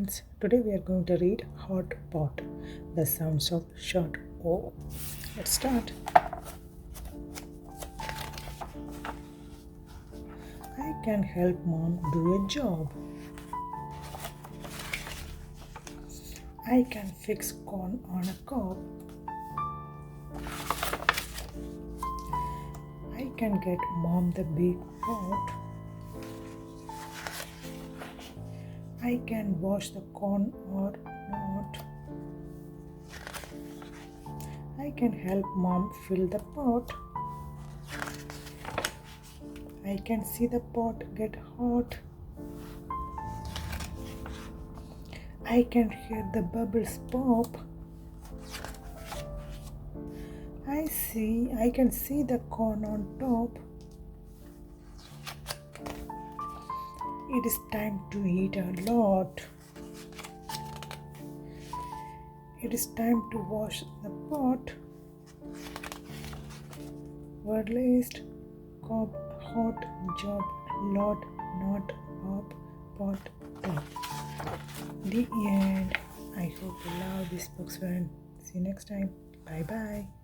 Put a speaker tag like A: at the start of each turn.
A: friends, today we are going to read Hot Pot, the sounds of short O. Let's start. I can help mom do a job. I can fix corn on a cob. I can get mom the big pot. I can wash the corn or not. I can help mom fill the pot. I can see the pot get hot. I can hear the bubbles pop. I can see the corn on top. It is time to eat a lot. It is time to wash the pot. Word list: cob, hot, job, lot, not, pop, pot, top. The end. I hope you love this book, friend. See you next time. Bye bye.